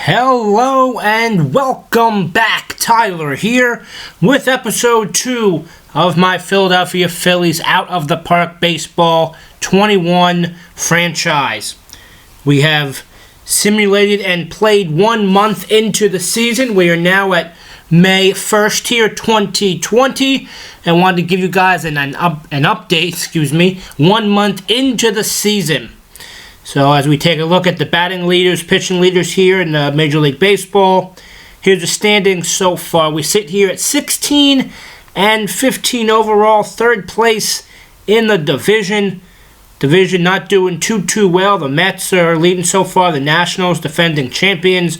Hello and welcome back. Tyler here with episode 2 of my Philadelphia Phillies Out of the Park Baseball 21 franchise. We have simulated and played 1 month into the season. We are now at May 1st here, 2020, and wanted to give you guys an update, 1 month into the season. So as we take a look at the batting leaders, pitching leaders here in Major League Baseball, here's the standings so far. We sit here at 16 and 15 overall, third place in the division. Division not doing too well. The Mets are leading so far. The Nationals, defending champions,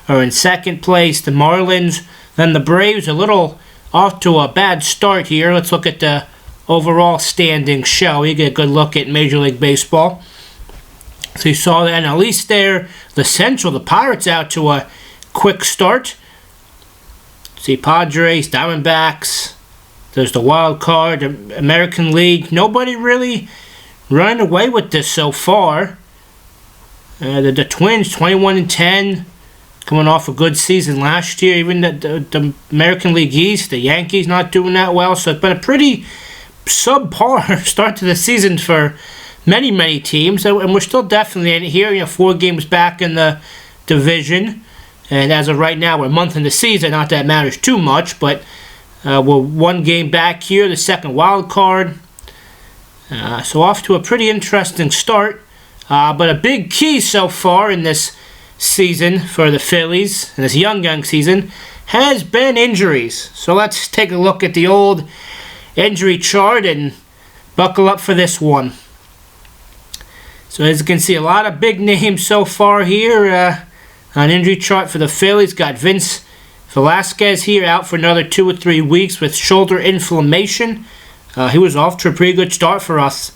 are in second place. The Marlins, then the Braves, a little off to a bad start here. Let's look at the overall standings, shall we? Get a good look at Major League Baseball. So you saw that, and at least there, the Central, the Pirates out to a quick start. See, Padres, Diamondbacks, there's the wild card, the American League. Nobody really running away with this so far. The Twins, 21 and 10, coming off a good season last year. Even the American League East, the Yankees not doing that well. So it's been a pretty subpar start to the season for many teams, and we're still definitely in here, 4 games back in the division, and as of right now, we're a month in the season. Not that it matters too much, but we're 1 game back here, the second wild card. So off to a pretty interesting start, but a big key so far in this season for the Phillies, in this young season, has been injuries. So let's take a look at the old injury chart and buckle up for this one. So as you can see, a lot of big names so far here on injury chart for the Phillies. Got Vince Velasquez here out for another 2 or 3 weeks with shoulder inflammation. He was off to a pretty good start for us.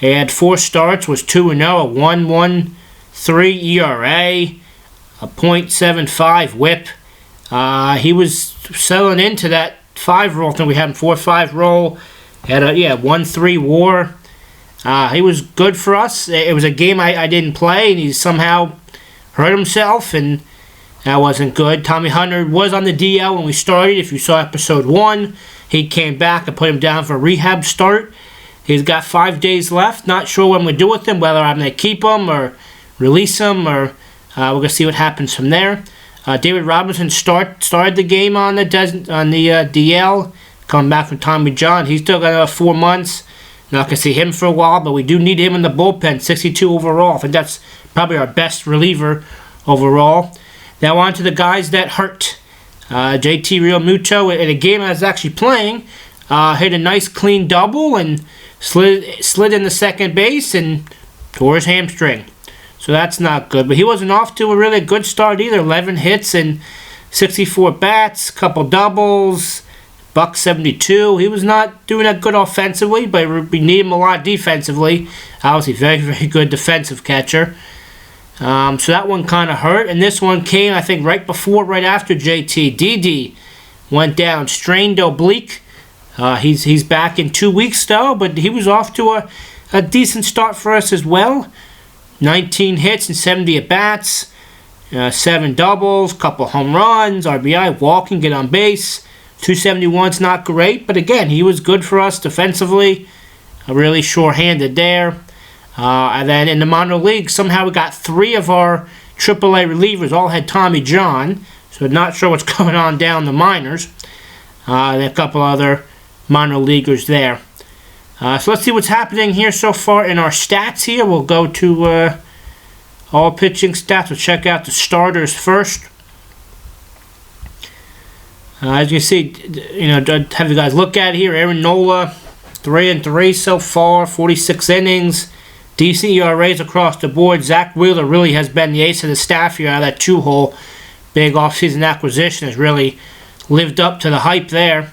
He had 4 starts, was 2-0, a 1.13 ERA, a .75 WHIP. He was settling into that 5 role. I think we had him 4-5 role. Had a 1.3 WAR. He was good for us. It was a game I didn't play, and he somehow hurt himself, and that wasn't good. Tommy Hunter was on the DL when we started. If you saw episode 1, he came back and put him down for a rehab start. He's got 5 days left. Not sure what I'm going to do with him, whether I'm going to keep him or release him, or we're going to see what happens from there. David Robinson started the game on the DL, coming back from Tommy John. He's still got 4 months. Not going to see him for a while, but we do need him in the bullpen, 62 overall. I think that's probably our best reliever overall. Now on to the guys that hurt. JT Realmuto, in a game I was actually playing, hit a nice clean double and slid into second base and tore his hamstring. So that's not good. But he wasn't off to a really good start either. 11 hits and 64 bats, couple doubles, .72. He was not doing that good offensively, but we need him a lot defensively. Obviously, very good defensive catcher. So that one kind of hurt. And this one came, I think, right after JT. Didi went down, strained oblique. He's back in 2 weeks, though, but he was off to a decent start for us as well. 19 hits and 70 at-bats, 7 doubles, couple home runs, RBI, walking, get on base. 271's not great, but again, he was good for us defensively. Really sure-handed there. And then in the minor league, somehow we got 3 of our AAA relievers all had Tommy John, so not sure what's going on down the minors. And a couple other minor leaguers there. So let's see what's happening here so far in our stats here. We'll go to all pitching stats. We'll check out the starters first. As you can see, have you guys look at it here. Aaron Nola, 3-3 so far, 46 innings, decent ERAs across the board. Zach Wheeler really has been the ace of the staff here out of that 2-hole. Big offseason acquisition has really lived up to the hype there.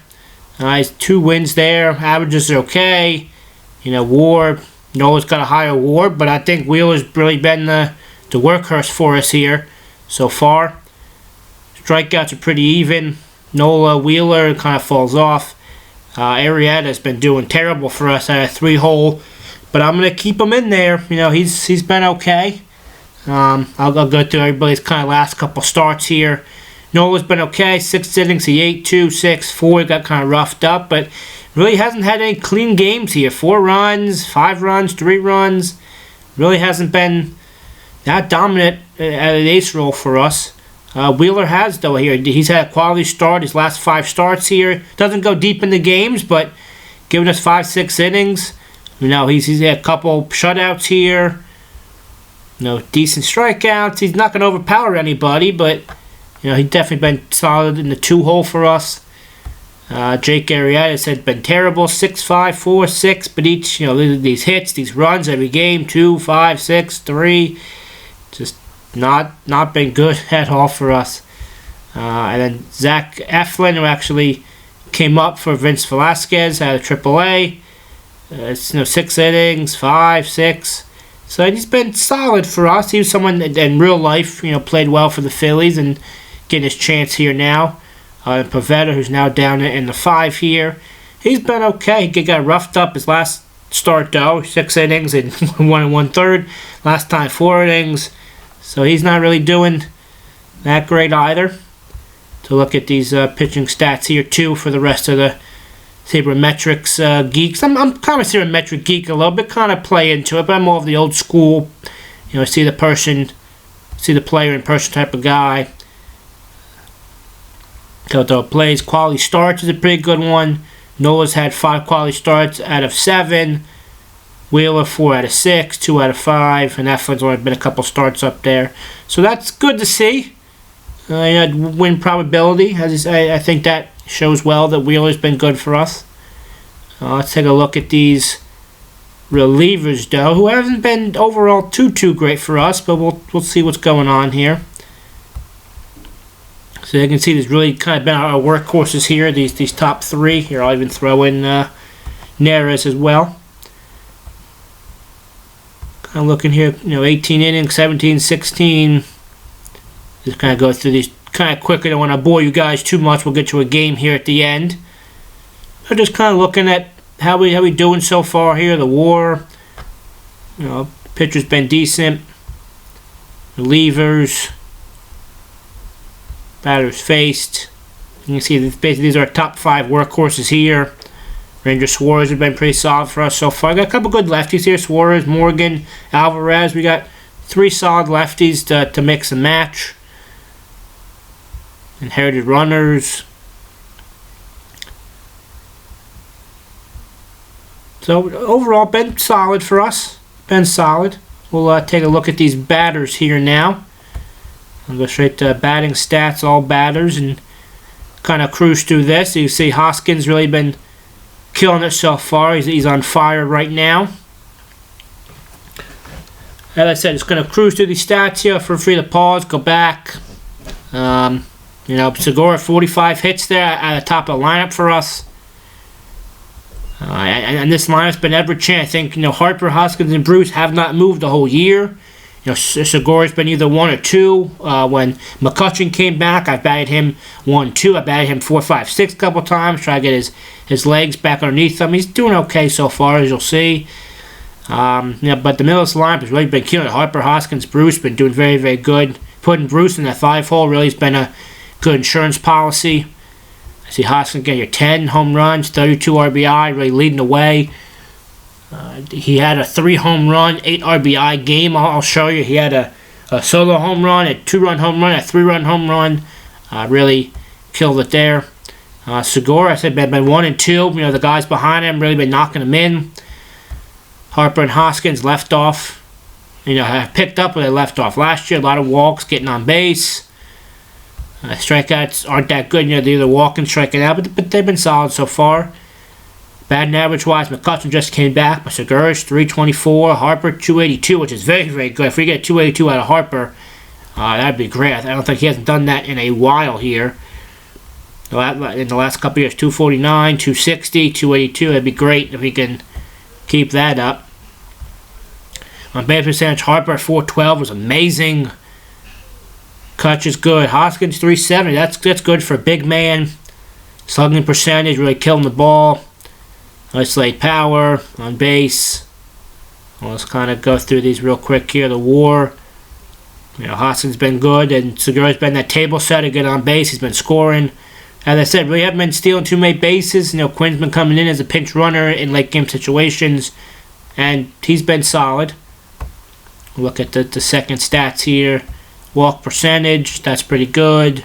He's 2 wins there. Averages are okay. WAR, Nola's got a higher WAR, but I think Wheeler's really been the workhorse for us here so far. Strikeouts are pretty even. Nola, Wheeler kind of falls off. Arrieta's been doing terrible for us at a 3-hole, but I'm going to keep him in there. He's been okay. I'll go through everybody's kind of last couple starts here. Nola's been okay. 6 innings, he 8, 2, 6, 4. He got kind of roughed up, but really hasn't had any clean games here. 4 runs, 5 runs, 3 runs. Really hasn't been that dominant at an ace role for us. Wheeler has, though, here. He's had a quality start. His last 5 starts here. Doesn't go deep in the games, but giving us 5, 6 innings. He's had a couple shutouts here. Decent strikeouts. He's not going to overpower anybody, but he's definitely been solid in the 2-hole for us. Jake Arrieta has been terrible. 6, 5, 4, 6, but each, these hits, these runs every game, 2, 5, 6, 3, just not been good at all for us. And then Zach Eflin, who actually came up for Vince Velasquez out of AAA. 6 innings, 5, 6. So he's been solid for us. He was someone that in real life, played well for the Phillies and getting his chance here now. Pavetta, who's now down in the 5 here. He's been okay. He got roughed up his last start, though. 6 innings and 1 1/3. Last time 4 innings. So he's not really doing that great either. To look at these pitching stats here, too, for the rest of the sabermetrics geeks. I'm kind of a sabermetric geek a little bit, kind of play into it, but I'm more of the old school, see the player in person type of guy. Toto plays. Quality starts is a pretty good one. Nola's had 5 quality starts out of 7. Wheeler 4 out of 6, 2 out of 5, and Eflin's only been a couple starts up there. So that's good to see. Win probability, I think that shows well that Wheeler's been good for us. Let's take a look at these relievers, though, who haven't been overall too great for us, but we'll see what's going on here. So you can see there's really kind of been our workhorses here, these top 3. Here, I'll even throw in Neres as well. Kind of looking here, 18 innings, 17, 16. Just kind of go through these kind of quickly. I don't want to bore you guys too much. We'll get to a game here at the end. So just kind of looking at how we doing so far here. The WAR, pitcher's been decent. Relievers, batters faced. You can see basically these are our top 5 workhorses here. Ranger Suarez have been pretty solid for us so far. Got a couple good lefties here. Suarez, Morgan, Alvarez. We got 3 solid lefties to mix and match. Inherited runners. So overall, been solid for us. Been solid. We'll take a look at these batters here now. I'll go straight to batting stats, all batters, and kind of cruise through this. You see Hoskins really been killing it so far. He's on fire right now. As I said, just going to cruise through these stats here. Feel free to pause, go back. Segura, 45 hits there at the top of the lineup for us. And this lineup's been ever changing. I think, Harper, Hoskins, and Bruce have not moved the whole year. Segura's been either 1 or 2. When McCutcheon came back, I batted him 1, 2. I batted him 4, 5, 6 a couple times. Try to get his legs back underneath him. He's doing okay so far, as you'll see. But the middle of this lineup has really been killing it. Harper, Hoskins, Bruce been doing very, very good. Putting Bruce in the 5-hole really has been a good insurance policy. I see Hoskins getting your 10 home runs, 32 RBI, really leading the way. He had a 3 home run, 8 RBI game. I'll show you. He had a solo home run, a 2-run home run, a 3-run home run. Really killed it there. Segura, I said, been 1 and 2. The guys behind him really been knocking him in. Harper and Hoskins left off. Have picked up where they left off last year. A lot of walks, getting on base. Strikeouts aren't that good. They're either walking, striking out, but they've been solid so far. Batting average-wise, McCutcheon just came back. But Segura's 324, Harper 282, which is very, very good. If we get 282 out of Harper, that'd be great. I don't think he hasn't done that in a while here. In the last couple years, 249, 260, 282. That'd be great if we can keep that up. On base percentage, Harper at 412 was amazing. Kutch is good. Hoskins 370. That's good for a big man. Slugging percentage, really killing the ball. Isolate power on base. Let's kind of go through these real quick here. The WAR Hoskins been good, and Segura's been that table setter, get on base. He's been scoring. As I said, really haven't been stealing too many bases. Quinn's been coming in as a pinch runner in late game situations, and he's been solid. Look at the second stats here. Walk percentage, that's pretty good.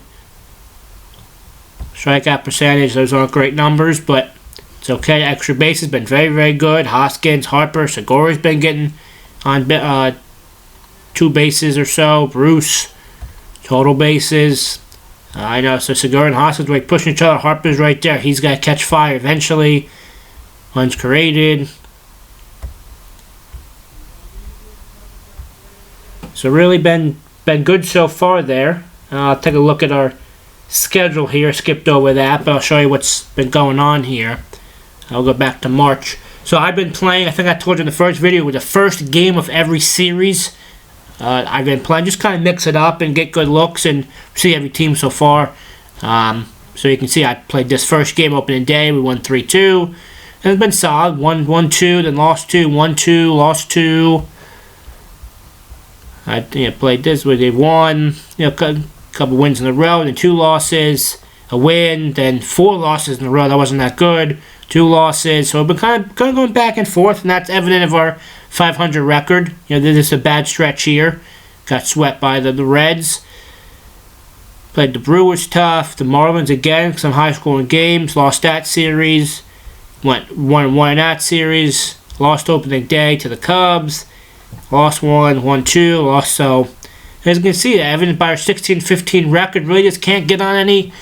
Strikeout percentage, those aren't great numbers, but it's okay. Extra base has been very, very good. Hoskins, Harper, Segura's been getting on 2 bases or so. Bruce, total bases. I know, so Segura and Hoskins are pushing each other. Harper's right there. He's got to catch fire eventually. Runs created. So really been good so far there. I'll take a look at our schedule here. Skipped over that, but I'll show you what's been going on here. I'll go back to March. So I've been playing, I think I told you in the first video, with the first game of every series. I've been playing, just kind of mix it up and get good looks and see every team so far. So you can see I played this first game opening day. We won 3-2. And it's been solid. 1-2, then lost 2, 1-2, lost 2. I played this where they won. A couple wins in a row, then 2 losses, a win, then 4 losses in a row. That wasn't that good. 2 losses. So we've been kind of going back and forth, and that's evident of our 500 record. This is a bad stretch here. Got swept by the Reds. Played the Brewers tough. The Marlins again, some high-scoring games. Lost that series. Went 1-1 in that series. Lost opening day to the Cubs. Lost 1, 1-2. Lost, so as you can see, evident by our 16-15 record, really just can't get on any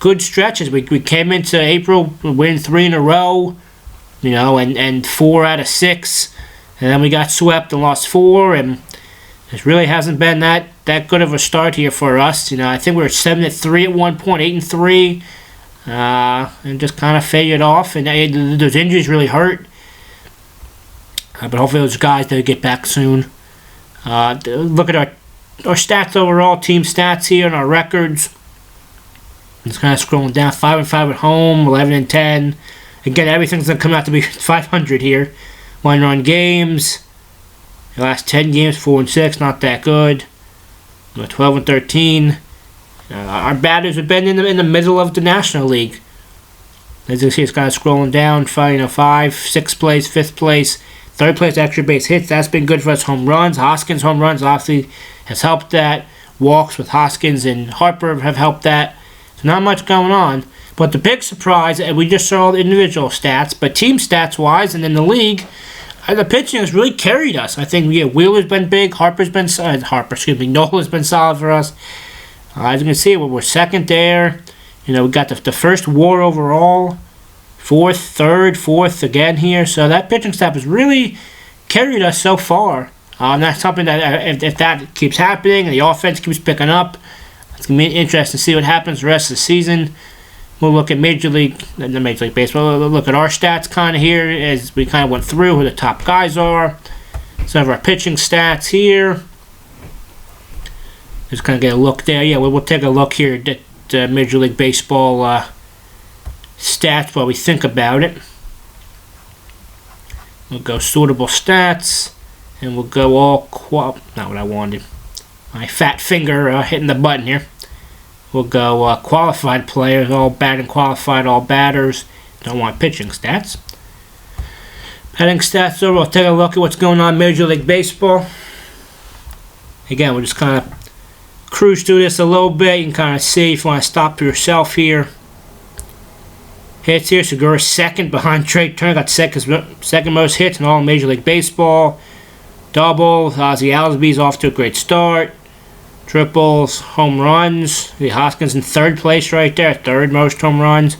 good stretches. We came into April winning 3 in a row, and 4 out of 6. And then we got swept and lost 4, and it really hasn't been that good of a start here for us. I think we were 7-3 at one point, 8-3, and just kind of faded off. And those injuries really hurt. But hopefully those guys they'll get back soon. Look at our stats overall, team stats here, and our records. Just kind of scrolling down, 5-5 at home, 11-10. Again, everything's gonna come out to be 500 here. 1-run games. The last 10 games, 4-6, not that good. 12-13. Our batters have been in the middle of the National League. As you can see, it's kind of scrolling down. 5, 6th place, 5th place, 3rd place extra base hits. That's been good for us. Home runs, Hoskins home runs obviously has helped that. Walks with Hoskins and Harper have helped that. So not much going on. But the big surprise, and we just saw the individual stats, but team stats wise, and in the league, the pitching has really carried us. I think Wheeler's been big, Nola's been solid for us. As you can see, we're 2nd there. We got the first WAR overall, 4th, 3rd, 4th again here. So that pitching staff has really carried us so far. And that's something that if that keeps happening and the offense keeps picking up, it's going to be interesting to see what happens the rest of the season. We'll look at Major League Baseball. We'll look at our stats kind of here as we kind of went through who the top guys are. Some of our pitching stats here. Just kind of get a look there. Yeah, we'll take a look here at Major League Baseball stats while we think about it. We'll go sortable stats, and we'll go all not what I wanted. My fat finger hitting the button here. We'll go qualified players, all batting qualified, all batters. Don't want pitching stats. Batting stats over, we'll take a look at what's going on in Major League Baseball. Again, we'll just kind of cruise through this a little bit. You can kind of see if you want to stop for yourself here. Hits here, Segura 2nd behind Trey Turner. Got second most hits in all Major League Baseball. Doubles, Ozzie Albies off to a great start. Triples, home runs. The Hoskins in 3rd place right there, 3rd most home runs.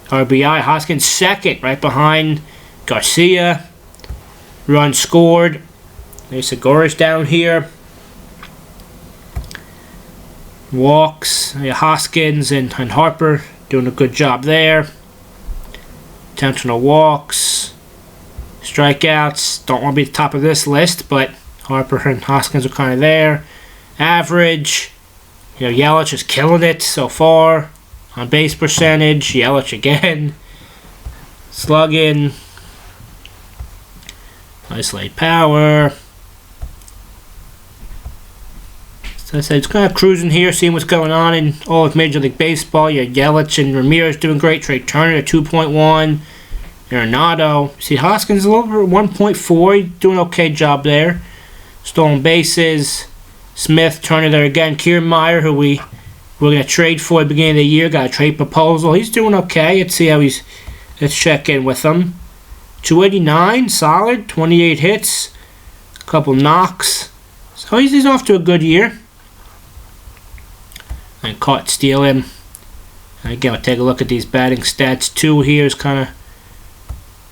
RBI, Hoskins 2nd, right behind Garcia. Runs scored. There's Segura's down here. Walks, Hoskins and Harper doing a good job there. Intentional walks. Strikeouts, don't want to be at the top of this list, but Harper and Hoskins are kind of there. Average, Yelich is killing it so far. On base percentage, Yelich again. Slugging. Isolated power. So I said, it's kind of cruising here, seeing what's going on in all of Major League Baseball. You had Yelich and Ramirez doing great. Trey Turner at 2.1. Arenado. See, Hoskins a little bit 1.4. Doing okay job there. Stolen bases. Smith, Turner there again. Kiermaier, who we're going to trade for at the beginning of the year. Got a trade proposal. He's doing okay. Let's see how he's... Let's check in with him. 289, solid. 28 hits. A couple knocks. So he's off to a good year. And caught stealing. And again, we'll take a look at these batting stats. 2 here is kind of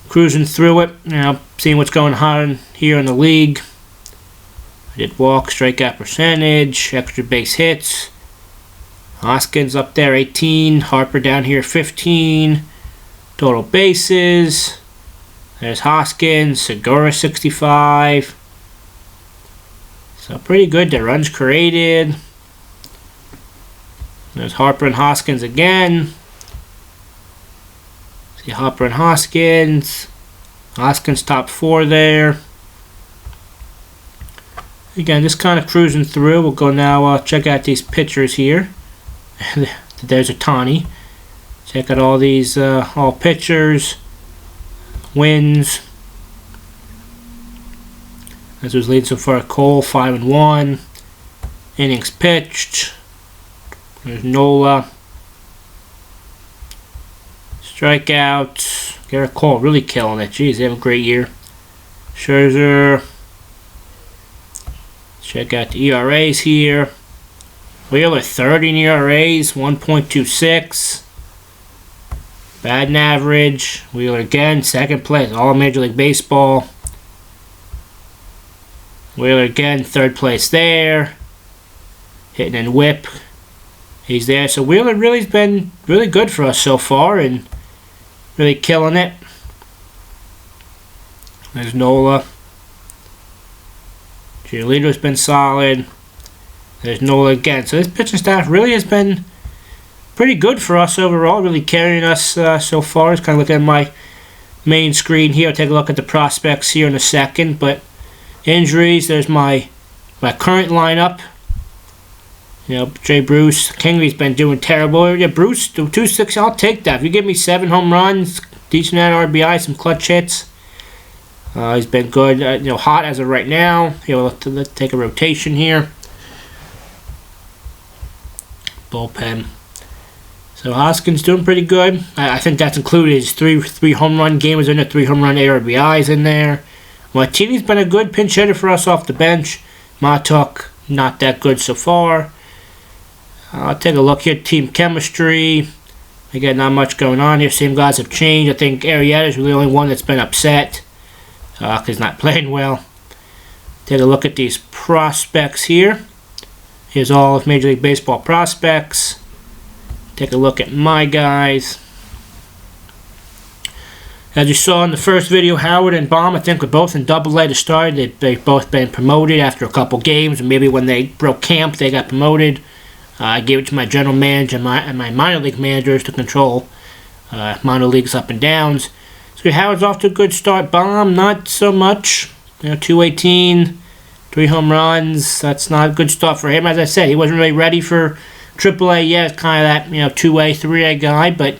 cruising through it. Now, seeing what's going on here in the league. I did walk, strikeout percentage, extra base hits. Hoskins up there, 18. Harper down here, 15. Total bases. There's Hoskins. Segura, 65. So pretty good. The runs created. There's Harper and Hoskins again. See Harper and Hoskins. Hoskins top 4 there. Again, just kind of cruising through. We'll go now check out these pitchers here. There's Ohtani. Check out all these all pitchers. Wins. This was leading so far. Cole 5-1. Innings pitched. There's Nola. Strikeouts. Garrett Cole really killing it. Jeez, they have a great year. Scherzer. Check out the ERAs here. Wheeler 30 in ERAs, 1.26. Batting average. Wheeler again, second place, all Major League Baseball. Wheeler again, third place there. Hitting and whip. He's there. So Wheeler really's been really good for us so far and really killing it. There's Nola. Cheerleader's been solid. There's Nola again. So this pitching staff really has been pretty good for us overall. Really carrying us so far. Just kind of looking at my main screen here. I'll take a look at the prospects here in a second. But injuries, there's my current lineup. You know, Jay Bruce. Kingley's been doing terrible. Yeah, Bruce, 260, I'll take that. If you give me 7 home runs, decent at RBI, some clutch hits. He's been good. Hot as of right now. Here, let's take a rotation here. Bullpen. So Hoskins doing pretty good. I think that's included his three home run game was in there, 3 home run RBIs in there. Martini's been a good pinch hitter for us off the bench. Matuk, not that good so far. I'll take a look here. Team chemistry. Again, not much going on here. Same guys have changed. I think Arrieta's really the only one that's been upset because he's not playing well. Take a look at these prospects here. Here's all of Major League Baseball prospects. Take a look at my guys. As you saw in the first video, Howard and Baum, I think, were both in Double-A to start. They've both been promoted after a couple games. And maybe when they broke camp, they got promoted. I gave it to my general manager and my minor league managers to control minor leagues up and downs. So Howard's off to a good start. Baum, not so much. 218, 3 home runs. That's not a good start for him. As I said, he wasn't really ready for Triple-A yet. Kind of that 2A, 3A guy, but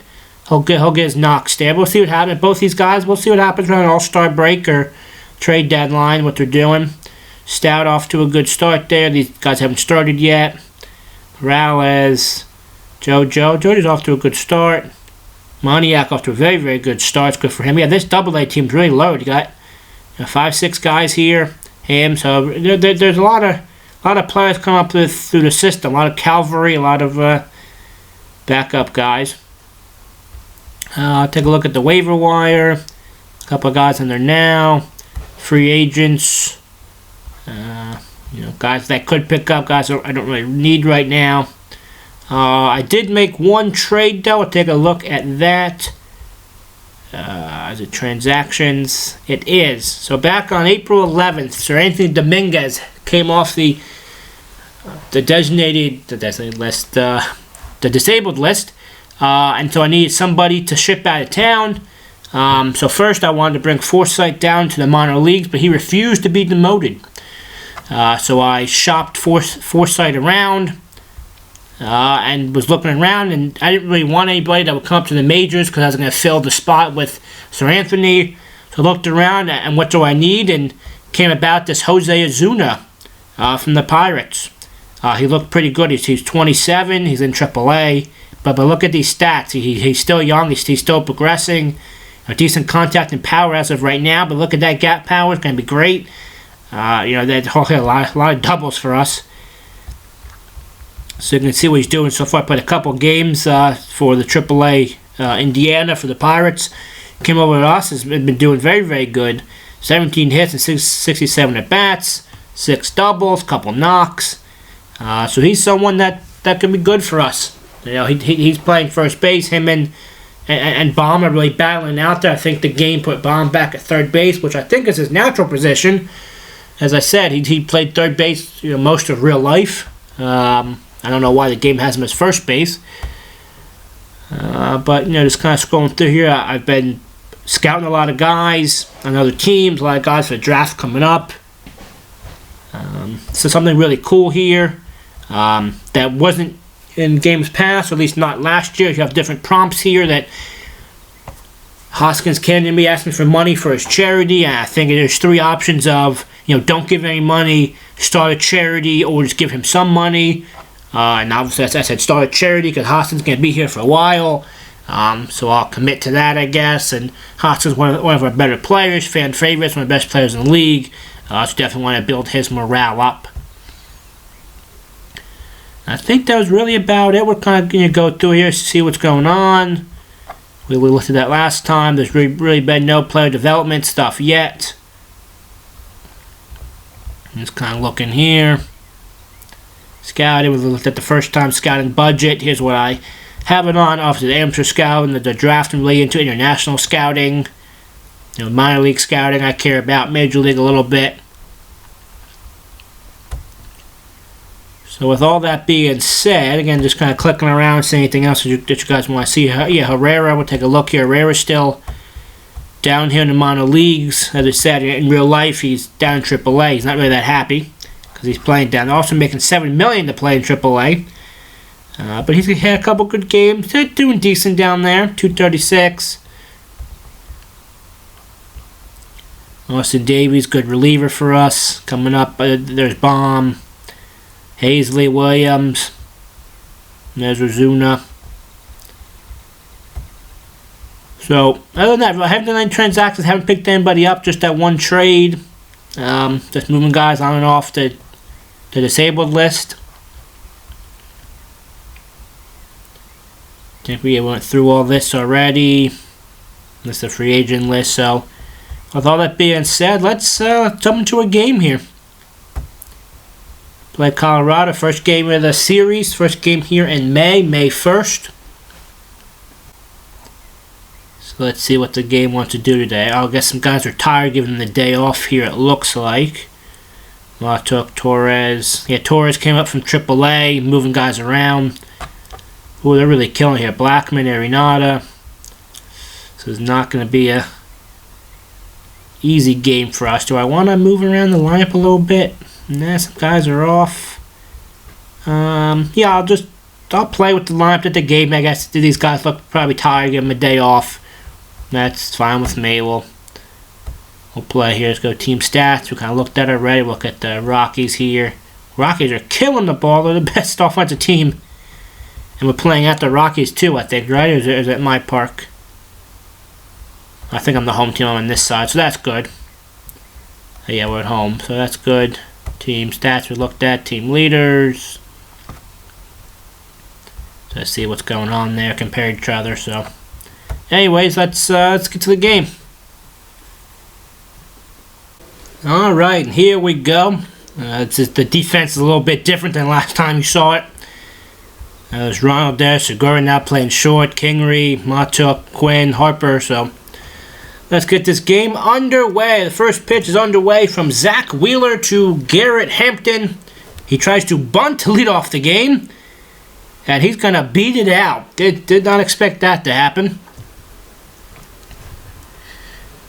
he'll get his knocks there. We'll see what happens. Both these guys, we'll see what happens around an All-Star break or trade deadline, what they're doing. Stout off to a good start there. These guys haven't started yet. Morales, Jody's off to a good start. Moniak off to a very, very good start. It's good for him. Yeah, this Double-A team's really loaded. You got 5, 6 guys here. Him. So there's a lot of players come up through the system. A lot of cavalry, a lot of backup guys. Take a look at the waiver wire. A couple of guys in there now. Free agents. Guys that could pick up, guys I don't really need right now. I did make one trade, though. I'll take a look at that. Is it transactions? It is. So back on April 11th, Sir Anthony Dominguez came off the disabled list. And so I needed somebody to ship out of town. So first I wanted to bring Forsythe down to the minor leagues, but he refused to be demoted. So I shopped Foresight around and was looking around, and I didn't really want anybody that would come up to the majors because I was going to fill the spot with Sir Anthony. So I looked around and what do I need, and came about this Jose Ozuna from the Pirates. He looked pretty good. He's 27. He's in AAA. But look at these stats. He's still young. He's still progressing. A decent contact and power as of right now. But look at that gap power. It's going to be great. That's a lot of doubles for us. So you can see what he's doing so far. Played a couple games for the AAA Indiana for the Pirates. Came over to us. Has been doing very, very good. 17 hits and 67 at-bats. 6 doubles. Couple knocks. So he's someone that can be good for us. He's playing first base. Him and Baum are really battling out there. I think the game put Baum back at third base, which I think is his natural position. As I said, he played third base most of real life. I don't know why the game has him as first base. But just kind of scrolling through here, I've been scouting a lot of guys on other teams, a lot of guys for the draft coming up. So something really cool here that wasn't in games past, or at least not last year. You have different prompts here that Hoskins came to me asking for money for his charity. And I think there's 3 options of, don't give any money, start a charity, or just give him some money. And obviously, as I said, start a charity because Hoskins going to be here for a while. So I'll commit to that, I guess. And Hoskins is one of our better players, fan favorites, one of the best players in the league. So definitely want to build his morale up. I think that was really about it. We're kind of going to go through here to see what's going on. We looked at that last time. There's really been no player development stuff yet. Just kind of looking here. Scouting. We looked at the first time scouting budget. Here's what I have it on. Obviously, the amateur scouting, the drafting, really into international scouting. Minor league scouting I care about. Major league a little bit. So with all that being said, again, just kind of clicking around, see anything else that you guys want to see. Yeah, Herrera, we'll take a look here. Herrera's still down here in the minor leagues. As I said, in real life, he's down in AAA. He's not really that happy because he's playing down. Also making $7 million to play in AAA. But he's had a couple good games. They're doing decent down there. 236. Austin Davies, good reliever for us. Coming up, there's Baum. Hazley, Williams. There's Ozuna. So, other than that, I haven't done any transactions, haven't picked anybody up, just that one trade. Just moving guys on and off the disabled list. I think we went through all this already. This is the free agent list. So, with all that being said, let's jump into a game here. Play Colorado, first game of the series, first game here in May 1st. So let's see what the game wants to do today. I guess some guys are tired, giving them the day off here, it looks like. Martok, Torres. Yeah, Torres came up from AAA, moving guys around. Ooh, they're really killing here. Blackman, Arenado. So it's not going to be a easy game for us. Do I want to move around the lineup a little bit? Nah, some guys are off. Yeah, I'll play with the lineup at the game. I guess these guys look probably tired. Give them a day off. That's fine with me. We'll play here. Let's go team stats. We kind of looked at it already. Look at the Rockies here. Rockies are killing the ball. They're the best offensive team. And we're playing at the Rockies too, I think, right? Or is it my park? I think I'm the home team on this side, so that's good. Yeah, we're at home, so that's good. Team stats we looked at, team leaders. So let's see what's going on there compared to each other. So, anyways, let's get to the game. All right, here we go. The defense is a little bit different than last time you saw it. There's Ronald there, Segura now playing short, Kingery, Martok, Quinn, Harper. So let's get this game underway. The first pitch is underway from Zach Wheeler to Garrett Hampton. He tries to bunt to lead off the game, and he's going to beat it out. Did not expect that to happen.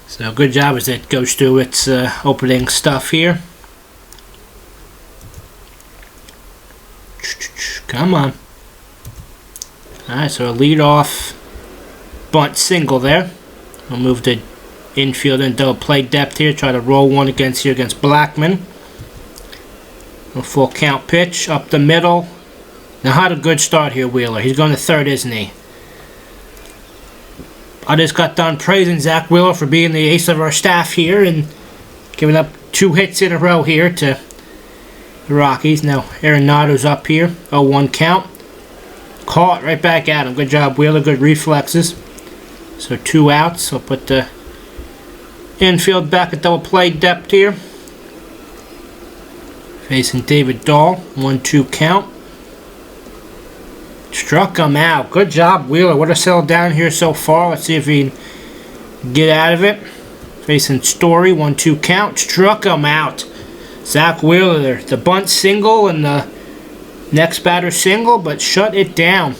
So good job as it goes through its opening stuff here. Come on. Alright, so a lead-off bunt single there. We'll move to infield and double play depth here. Try to roll one against Blackman. A full count pitch up the middle. Now had a good start here, Wheeler. He's going to third, isn't he? I just got done praising Zach Wheeler for being the ace of our staff here and giving up 2 hits in a row here to the Rockies. Now Arenado's up here. 0-1 count. Caught right back at him. Good job, Wheeler. Good reflexes. So 2 outs. I'll put the infield back at double play depth here. Facing David Dahl. 1-2 count. Struck him out. Good job, Wheeler. What a settle down here so far. Let's see if he can get out of it. Facing Story. 1-2 count. Struck him out. Zach Wheeler there. The bunt single and the next batter single, but shut it down.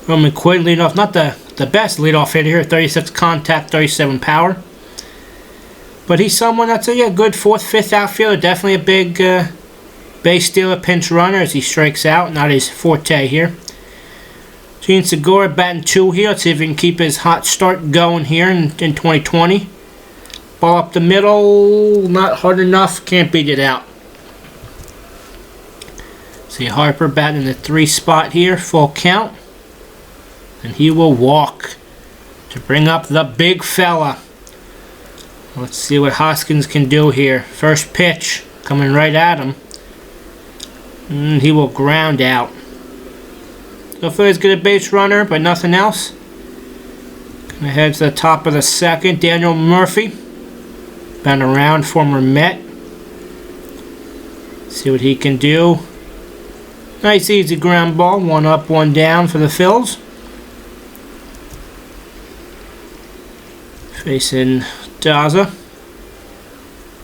Roman Quinn lead off. Not the best leadoff hitter here. 36 contact, 37 power. But he's someone that's a good 4th, 5th outfielder. Definitely a big base stealer, pinch runner as he strikes out. Not his forte here. Gene Segura batting 2 here. Let's see if he can keep his hot start going here in 2020. Ball up the middle. Not hard enough. Can't beat it out. See Harper batting in the 3 spot here. Full count. And he will walk to bring up the big fella. Let's see what Hoskins can do here. First pitch coming right at him. And he will ground out. So Phillies get a base runner, but nothing else. Gonna head to the top of the 2nd. Daniel Murphy. Been around, former Met. See what he can do. Nice easy ground ball. 1 up, 1 down for the Phils. Facing Daza.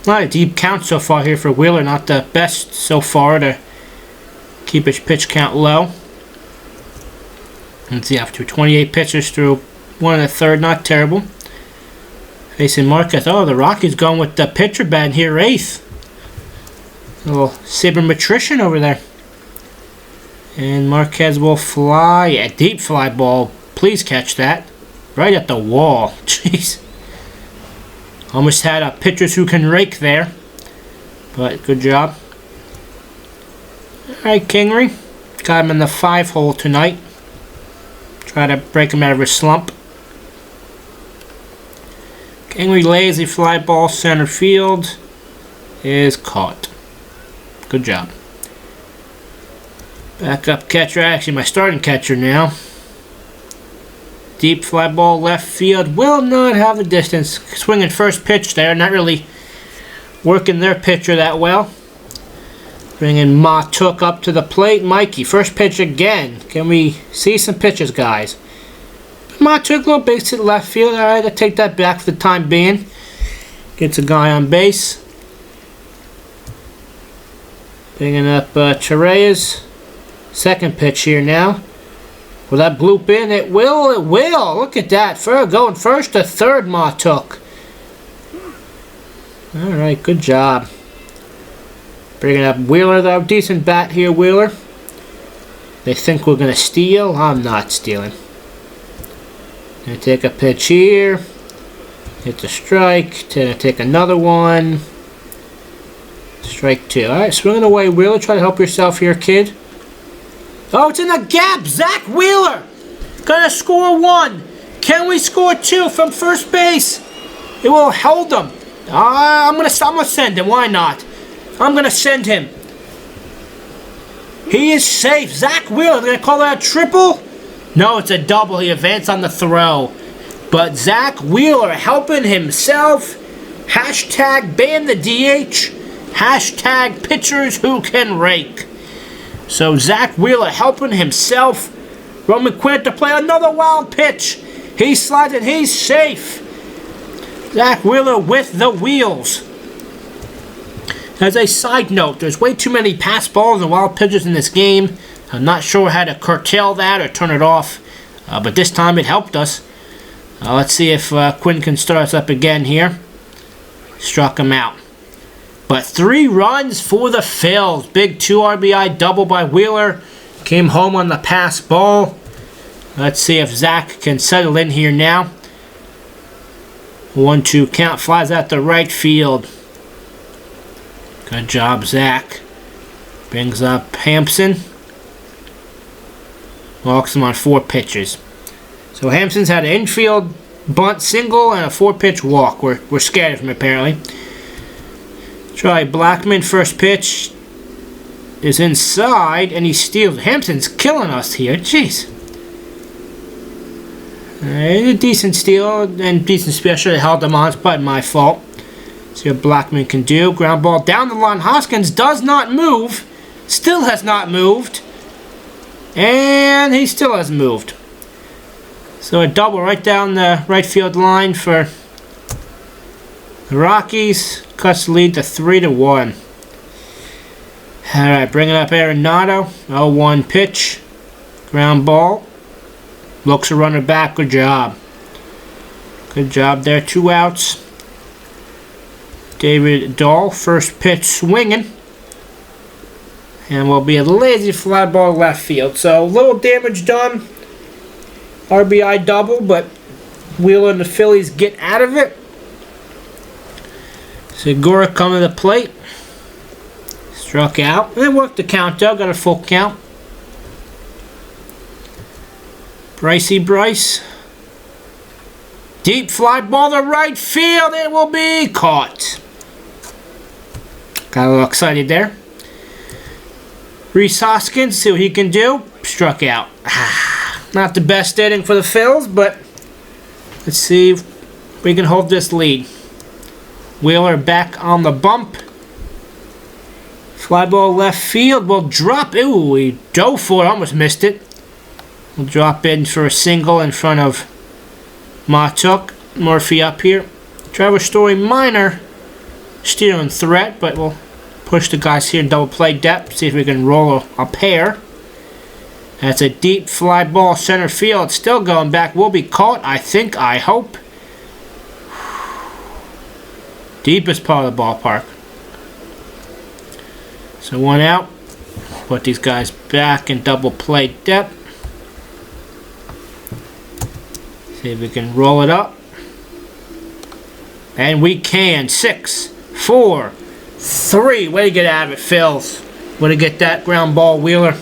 Not a deep count so far here for Wheeler. Not the best so far to keep his pitch count low. Let's see, after 28 pitches through 1 1/3, not terrible. Facing Marquez. Oh, the Rockies going with the pitcher bat here, 8th. A little sabermetrician over there. And Marquez will fly. A deep fly ball. Please catch that. Right at the wall. Jeez. Almost had a pitchers who can rake there. But good job. Alright, Kingery. Got him in the 5 hole tonight. Try to break him out of his slump. Kingery lazy fly ball center field is caught. Good job. Backup catcher, actually my starting catcher now. Deep fly ball left field will not have the distance. Swinging first pitch there, not really working their pitcher that well. Bringing Ma Took up to the plate. Mikey, first pitch again. Can we see some pitches, guys? Ma Took a little base to the left field. Alright, I'll take that back for the time being. Gets a guy on base. Bringing up Cherez. Second pitch here now. Will that bloop in? It will. It will. Look at that. Going first to third, Ma Took. Alright, good job. Bringing up Wheeler, though. Decent bat here, Wheeler. They think we're going to steal. I'm not stealing. Gonna take a pitch here. Hit the strike. Gonna take another one. Strike 2. Alright, swinging away, Wheeler. Try to help yourself here, kid. Oh, it's in the gap. Zach Wheeler gonna score 1. Can we score 2 from first base? It will hold them. I'm gonna send him. Why not? I'm gonna send him. He is safe. Zach Wheeler. They're gonna call that a triple? No, it's a double. He advanced on the throw. But Zach Wheeler helping himself. Hashtag ban the DH. Hashtag pitchers who can rake. So Zach Wheeler helping himself. Roman Quinn to play another wild pitch. He slides and he's safe. Zach Wheeler with the wheels. As a side note, there's way too many pass balls and wild pitches in this game. I'm not sure how to curtail that or turn it off. But this time it helped us. Let's see if Quinn can start us up again here. Struck him out. But 3 runs for the Phils. Big 2 RBI double by Wheeler. Came home on the pass ball. Let's see if Zach can settle in here now. 1-2 count, flies out to right field. Good job, Zach. Brings up Hampson. Walks him on 4 pitches. So Hampson's had an infield bunt single and a 4-pitch walk. We're scared of him apparently. Try Blackman, first pitch is inside and he steals. Hampson's killing us here. Jeez. A decent steal and decent speed. I should have held him on. It's probably my fault. See what Blackman can do. Ground ball down the line. Hoskins does not move. Still has not moved. And he still hasn't moved. So a double right down the right field line for the Rockies. Cuts the lead to 3-1. Alright, bringing up Arenado. 0-1 pitch. Ground ball. Looks a runner back. Good job. Good job there. 2 outs. David Dahl, first pitch swinging. And will be a lazy fly ball left field. So a little damage done. RBI double, but Wheeler and the Phillies get out of it. Segura coming to the plate. Struck out. It worked the count though. Got a full count. Bryce. Deep fly ball to right field. It will be caught. Got a little excited there. Rhys Hoskins, see what he can do. Struck out. Not the best inning for the Phils, but let's see if we can hold this lead. Wheeler back on the bump. Fly ball left field will drop. Ooh, we dove for it. Almost missed it. We'll drop in for a single in front of Matuk. Murphy up here. Trevor Story minor stealing threat, but we'll push the guys here in double play depth. See if we can roll a pair. That's a deep fly ball center field. Still going back. Will be caught, I think, I hope. Deepest part of the ballpark. So 1 out. Put these guys back in double play depth. See if we can roll it up. And we can. 6, 4, 3. Way to get out of it, Phils. Way to get that ground ball, Wheeler.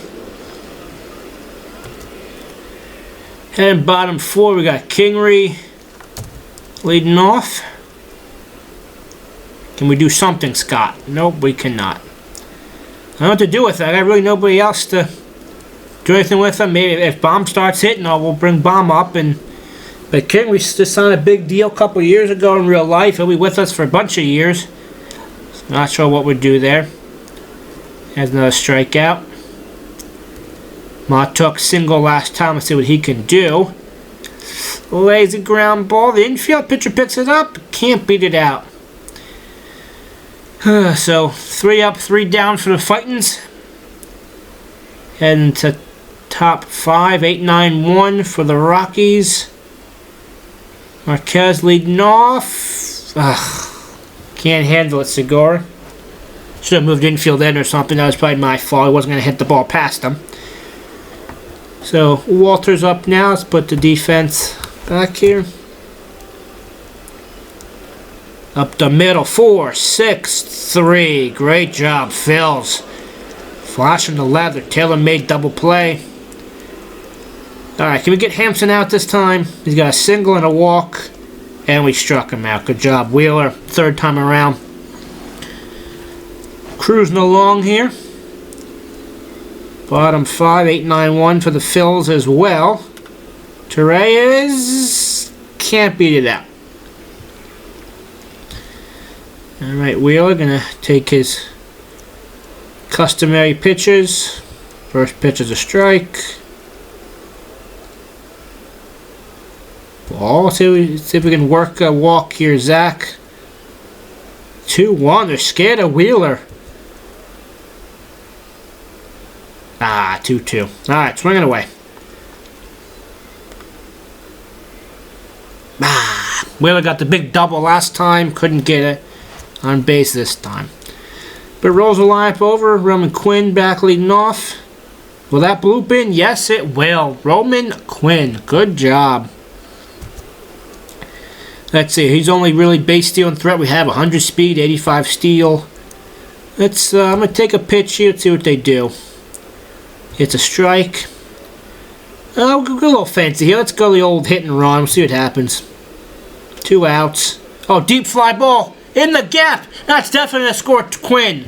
And bottom 4, we got Kingery leading off. Can we do something, Scott? Nope, we cannot. I don't know what to do with that. I got really nobody else to do anything with them. Maybe if Bomb starts hitting, we'll bring Bomb up. But Kingery just signed a big deal a couple years ago in real life. He'll be with us for a bunch of years. Not sure what we'd do there. Has another strikeout. Matuk single last time. Let's see what he can do. Lazy ground ball. The infield pitcher picks it up. Can't beat it out. So 3 up, 3 down for the Fightins. Heading to top 5. 8-9-1 for the Rockies. Marquez leading off. Can't handle it, Segura. Should have moved infield in or something. That was probably my fault. I wasn't going to hit the ball past him. So Walter's up now. Let's put the defense back here. Up the middle. 4, 6, 3. Great job, Phils. Flashing the leather. Tailor-made double play. Alright, can we get Hampson out this time? He's got a single and a walk. And we struck him out. Good job, Wheeler. 3rd time around. Cruising along here. Bottom 5, 8-9-1 for the Phils as well. Torreyes can't beat it out. Alright, Wheeler gonna take his customary pitches. First pitch is a strike. Ball. See if we can work a walk here, Zach. 2-1. They're scared of Wheeler. 2-2. Alright, swinging away. Wheeler got the big double last time. Couldn't get it on base this time. But rolls the lineup over. Roman Quinn back leading off. Will that bloop in? Yes, it will. Roman Quinn. Good job. Let's see. He's only really base stealing threat. We have 100 speed, 85 steal. Let's. I'm going to take a pitch here. Let's see what they do. It's a strike. Oh, we'll go a little fancy here. Let's go the old hit and run. We'll see what happens. 2 outs. Oh, deep fly ball. In the gap. That's definitely going to score Quinn.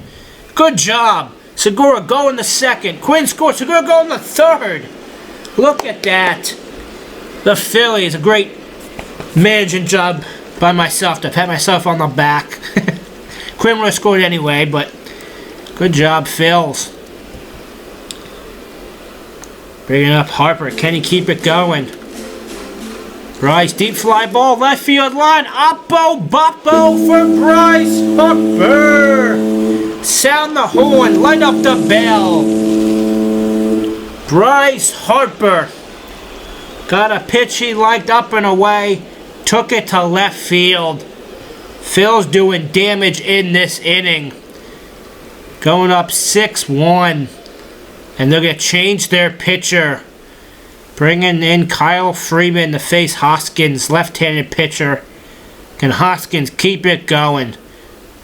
Good job. Segura go in the second. Quinn scores. Segura go in the third. Look at that. The Phillies. A great managing job by myself to pat myself on the back. Quinn would have scored anyway, but good job, Phils. Bringing up Harper. Can he keep it going? Bryce, deep fly ball, left field line. Oppo Boppo for Bryce Harper. Sound the horn, light up the bell. Bryce Harper got a pitch he liked up and away. Took it to left field. Phil's doing damage in this inning. Going up 6-1. And they're going to change their pitcher. Bringing in Kyle Freeman to face Hoskins, left-handed pitcher. Can Hoskins keep it going?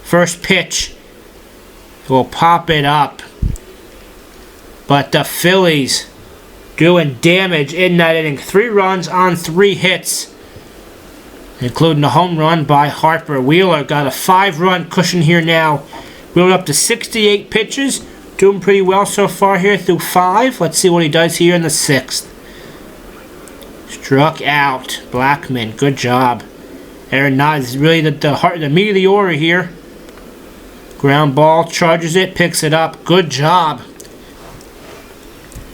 First pitch will pop it up. But the Phillies doing damage in that inning. 3 runs on 3 hits, including a home run by Harper. Wheeler got a 5-run cushion here now. Wheeler up to 68 pitches. Doing pretty well so far here through 5. Let's see what he does here in the 6th. Struck out. Blackman. Good job. Aaron Nodd is really the meat of the order here. Ground ball. Charges it. Picks it up. Good job.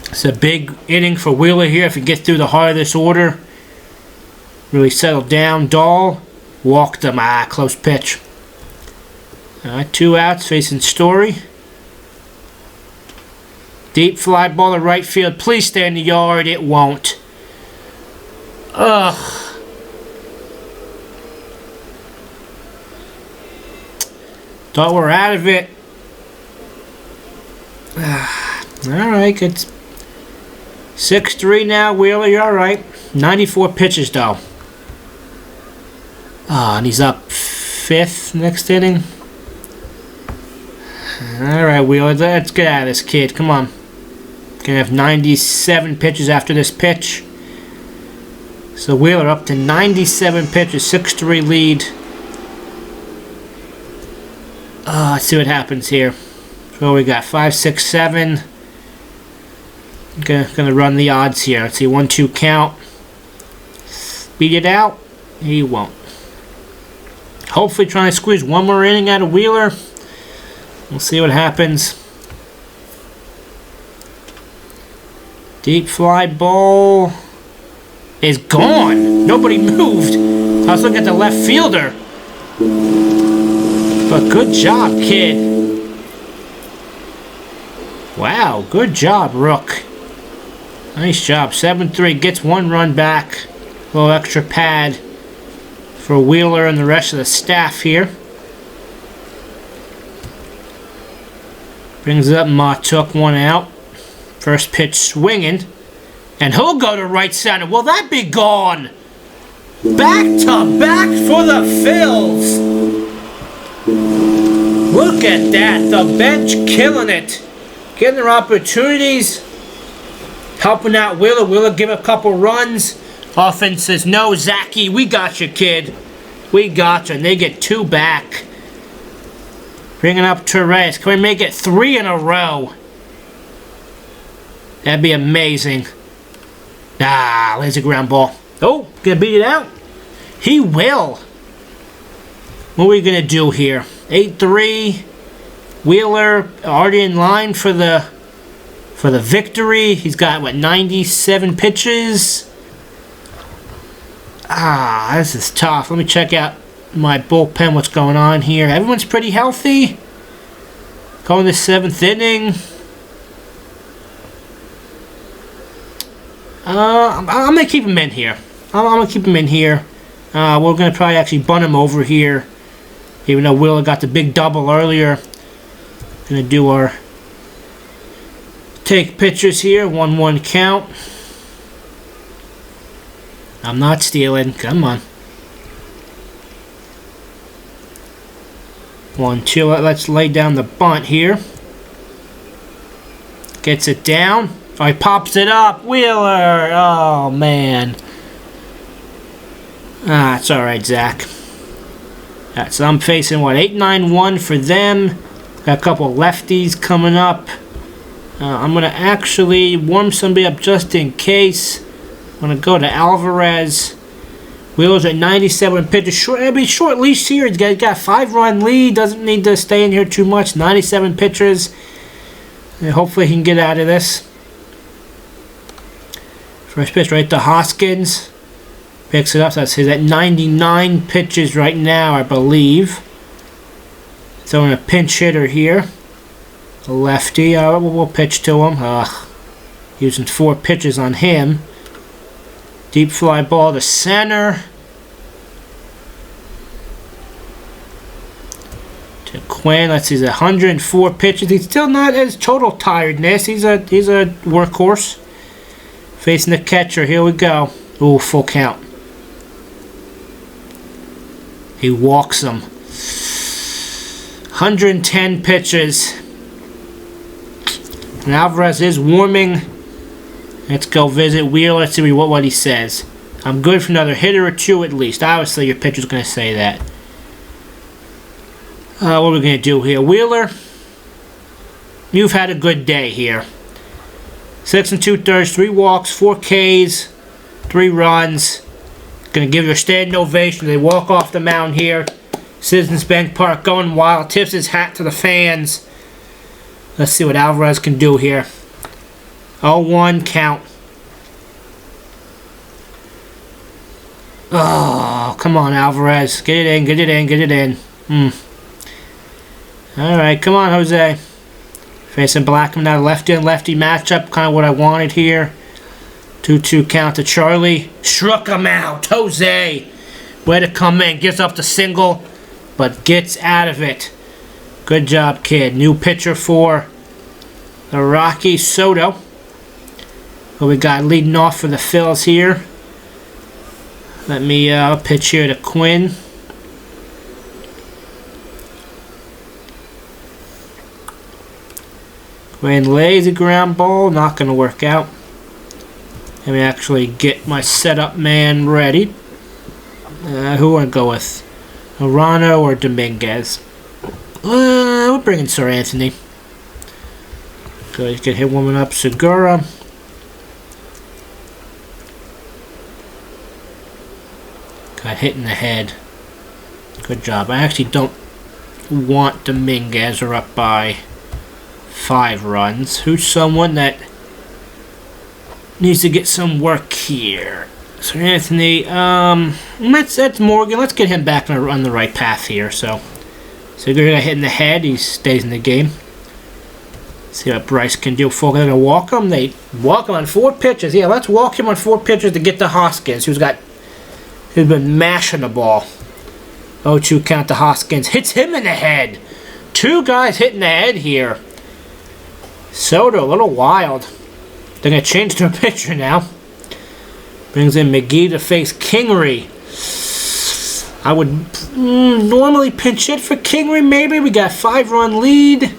It's a big inning for Wheeler here if he gets through the heart of this order. Really settled down. Dahl. Walked him. Close pitch. 2 outs facing Story. Deep fly ball to right field. Please stay in the yard. It won't. Ugh. Thought we're out of it. Alright, it's 6-3 now. Wheeler, you're alright. 94 pitches, though. And he's up 5th next inning. Alright, Wheeler, let's get out of this, kid. Come on. Gonna have 97 pitches after this pitch. So Wheeler up to 97 pitches, 6-3 lead. Let's see what happens here. So we got 5, 6, 7. Gonna run the odds here. Let's see, 1-2 count. Beat it out. He won't. Hopefully trying to squeeze one more inning out of Wheeler. We'll see what happens. Deep fly ball is gone. Nobody moved. I was looking at the left fielder. But good job, kid. Wow, good job, Rook. Nice job. 7-3. Gets 1 run back. A little extra pad for Wheeler and the rest of the staff here. Brings it up. Ma took 1 out. First pitch swinging. And he'll go to right center. Will that be gone? Back to back for the Phils. Look at that. The bench killing it. Getting their opportunities. Helping out Wheeler. Wheeler give a couple runs. Offense says, no, Zachy, we got you, kid. We got you. And they get 2 back. Bringing up Torres. Can we make it 3 in a row? That'd be amazing. Lazy ground ball. Oh, gonna beat it out? He will. What are we gonna do here? 8-3. Wheeler already in line for the victory. He's got, what, 97 pitches? This is tough. Let me check out my bullpen, what's going on here. Everyone's pretty healthy. Going to 7th inning. I'm going to keep him in here. I'm going to keep him in here. We're going to probably actually bunt him over here. Even though Wheeler got the big double earlier. Gonna do our take pictures here. 1-1 count. I'm not stealing. Come on. 1-2. Let's lay down the bunt here. Gets it down. Oh, he pops it up. Wheeler. Oh, man. Ah, it's alright, Zach. Alright, so I'm facing, what, 8-9-1 for them. Got a couple lefties coming up. I'm going to actually warm somebody up just in case. I'm going to go to Alvarez. Wheeler's at 97 pitches. Short leash here. He's got a 5-run lead. Doesn't need to stay in here too much. 97 pitches. And hopefully he can get out of this. First pitch right to Hoskins. Picks it up. So he's at 99 pitches right now, I believe. Throwing a pinch hitter here. A lefty. We'll pitch to him. Using 4 pitches on him. Deep fly ball to center. To Quinn. Let's see, he's 104 pitches. He's still not as total tiredness. He's a workhorse. Facing the catcher. Here we go. Ooh, full count. He walks him. 110 pitches. And Alvarez is warming. Let's go visit Wheeler. Let's see what he says. I'm good for another hitter or 2 at least. Obviously, your pitcher's going to say that. What are we going to do here? Wheeler, you've had a good day here. 6 2/3, 3 walks, 4 Ks, 3 runs. Going to give you a standing ovation. They walk off the mound here. Citizens Bank Park going wild. Tips his hat to the fans. Let's see what Alvarez can do here. 0-1 count. Oh, come on, Alvarez. Get it in, get it in, get it in. Alright, come on, Jose. Facing Blackman now, lefty and lefty matchup. Kind of what I wanted here. 2-2 count to Charlie. Struck him out. Jose. Way to come in. Gives up the single, but gets out of it. Good job, kid. New pitcher for the Rockies, Soto. Who we got leading off for the Phillies here. Let me pitch here to Quinn. Quinn lays a ground ball. Not going to work out. Let me actually get my setup man ready. Who want to go with? Arano or Dominguez? We're bringing Sir Anthony. Good, get him warming up. Segura. Got hit in the head. Good job. I actually don't want Dominguez. Or up by 5 runs. Who's someone that needs to get some work here? Sir Anthony. That's Morgan. Let's get him back on the right path here. So Segura got hit in the head. He stays in the game. See what Bryce can do. They're going to walk him. They walk him on 4 pitches. Yeah, let's walk him on 4 pitches to get to Hoskins, who's been mashing the ball. 0-2 count to Hoskins. Hits him in the head. 2 guys hitting the head here. Soto, a little wild. They're going to change their pitcher now. Brings in McGee to face Kingery. I would normally pinch hit for Kingery, maybe. We got a 5-run lead.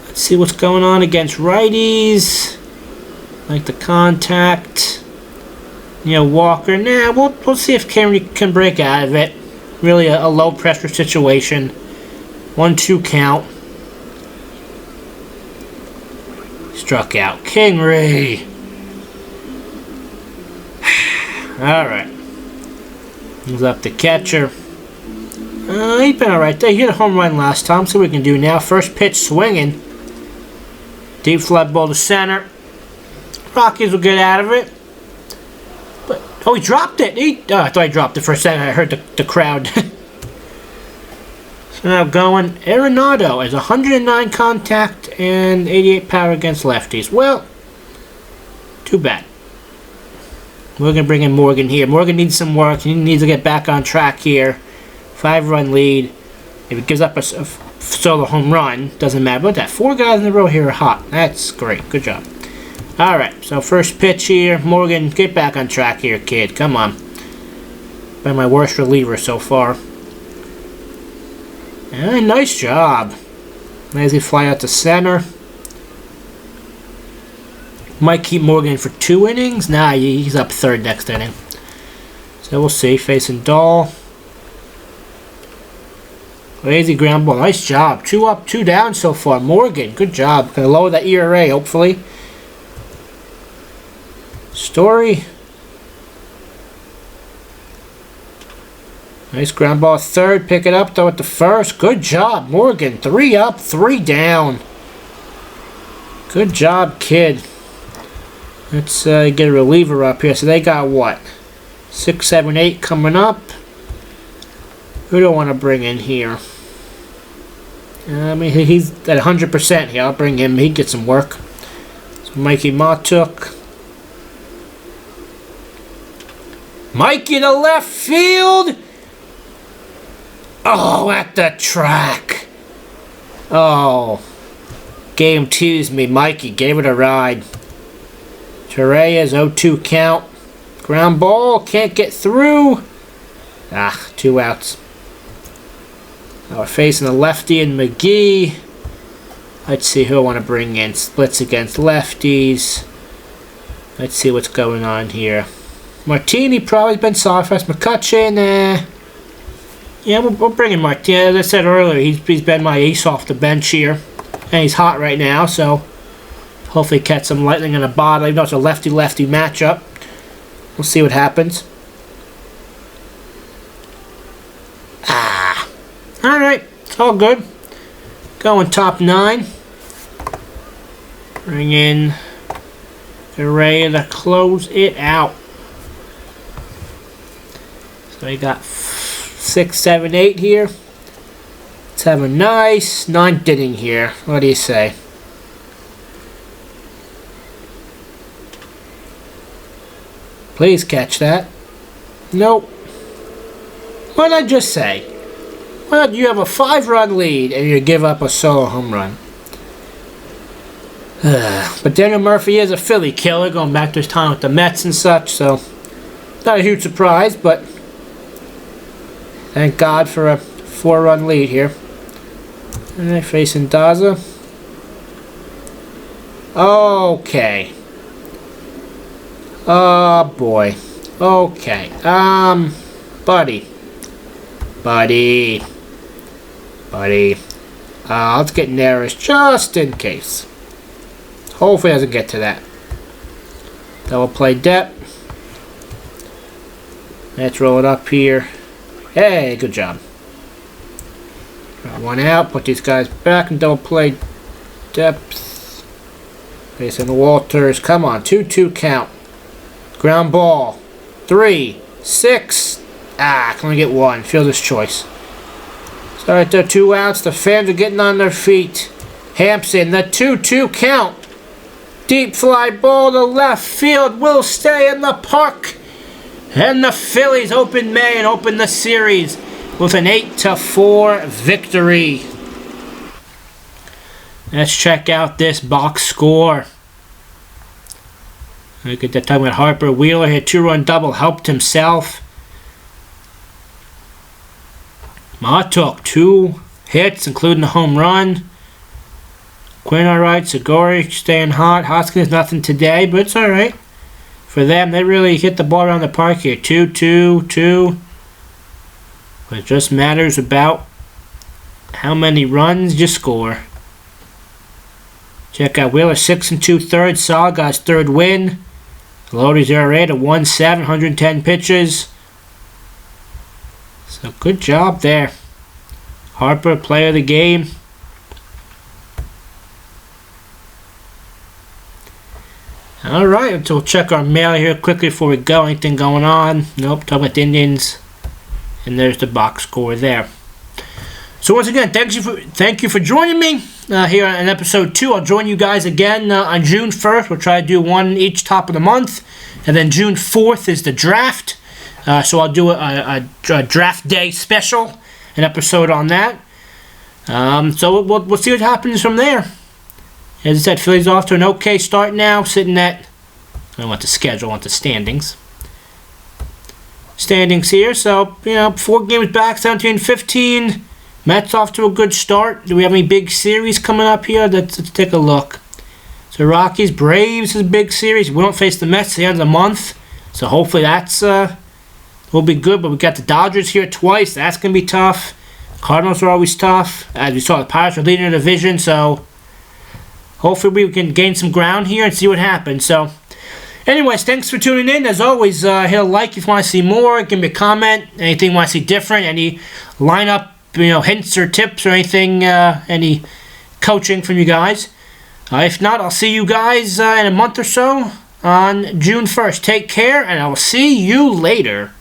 Let's see what's going on against righties. Like the contact. Walker. Nah, we'll see if Kingery can break out of it. Really a low pressure situation. 1-2 count. Struck out. Kingery. Alright. Moves up the catcher. He's been alright there. He hit a home run last time. See what we can do now. First pitch swinging. Deep fly ball to center. Rockies will get out of it. But he dropped it. I thought he dropped it for a second. I heard the crowd. So now going. Arenado has 109 contact and 88 power against lefties. Well, too bad. We're going to bring in Morgan here. Morgan needs some work. He needs to get back on track here. 5-run lead. If he gives up solo home run. Doesn't matter about that. 4 guys in a row here are hot. That's great. Good job. Alright, so first pitch here. Morgan, get back on track here, kid. Come on. By my worst reliever so far. And nice job. Lazy fly out to center. Might keep Morgan for 2 innings. Nah, he's up 3rd next inning. So we'll see. Facing Dahl. Lazy ground ball. Nice job. 2 up, 2 down so far. Morgan, good job. Gonna lower that ERA, hopefully. Story. Nice ground ball 3rd. Pick it up, throw it to 1st. Good job, Morgan. 3 up, 3 down. Good job, kid. Let's get a reliever up here. So they got what? 6, 7, 8 coming up. Who do I want to bring in here? I mean, he's at 100% here. I'll bring him. He gets some work. So Mikey Matuk. Mikey to left field. Oh, at the track. Oh. Game teased me. Mikey gave it a ride. Torreyes 0-2 count. Ground ball. Can't get through. 2 outs. Now we're facing the lefty and McGee. Let's see who I want to bring in. Splits against lefties. Let's see what's going on here. Martini probably been soft for us. McCutcheon, yeah, we'll bring in Martini. As I said earlier, he's been my ace off the bench here. And he's hot right now, so hopefully catch some lightning in a bottle. Even though it's a lefty-lefty matchup. We'll see what happens. Alright, it's all good. Going top 9. Bring in Correa to close it out. So we got 6, 7, 8 here. Let's have a nice 9th inning here. What do you say? Please catch that. Nope. What did I just say? Well, you have a 5-run lead and you give up a solo home run. But Daniel Murphy is a Philly killer, going back to his time with the Mets and such, so not a huge surprise, but thank God for a 4-run lead here. Alright, facing Daza. Okay. Oh boy. Okay. Buddy. Let's get Neris just in case. Hopefully it doesn't get to that. Double play depth. Let's roll it up here. Hey, good job. Got 1 out. Put these guys back and double play depth. Facing Walters. Come on. 2-2 count. Ground ball. 3, 6. Can only get 1. Fielder's choice. So right there, 2 outs. The fans are getting on their feet. Hampson, the 2-2 count. Deep fly ball to left field will stay in the park. And the Phillies open May and open the series with an 8-4 victory. Let's check out this box score. Look at that, talking about Harper. Wheeler hit 2-run double, helped himself. Matuk, 2 hits, including a home run. Quinn alright, Segura staying hot. Hoskins nothing today, but it's alright. For them, they really hit the ball around the park here. 2-2-2. But it just matters about how many runs you score. Check out Wheeler, 6 2/3. Solid, got his 3rd win. Lodi's ERA to 1.7, 110 pitches. So good job there. Harper, player of the game. Alright, so we'll check our mail here quickly before we go. Anything going on? Nope, talking about the Indians. And there's the box score there. So once again, thank you for joining me here on episode 2. I'll join you guys again on June 1st. We'll try to do one each top of the month. And then June 4th is the draft. So I'll do a draft day special, an episode on that. So we'll see what happens from there. As I said, Phillies off to an okay start now, sitting at, I don't want the schedule, I want the standings. Standings here, so, 4 games back, 17-15. Mets off to a good start. Do we have any big series coming up here? Let's take a look. So Rockies, Braves is a big series. We don't face the Mets at the end of the month, so hopefully that's will be good. But we got the Dodgers here twice. That's going to be tough. Cardinals are always tough. As we saw, the Pirates are leading the division, so hopefully we can gain some ground here and see what happens. So, anyways, thanks for tuning in. As always, hit a like if you want to see more. Give me a comment. Anything you want to see different. Any lineup, hints or tips or anything, any coaching from you guys. If not, I'll see you guys in a month or so on June 1st. Take care, and I will see you later.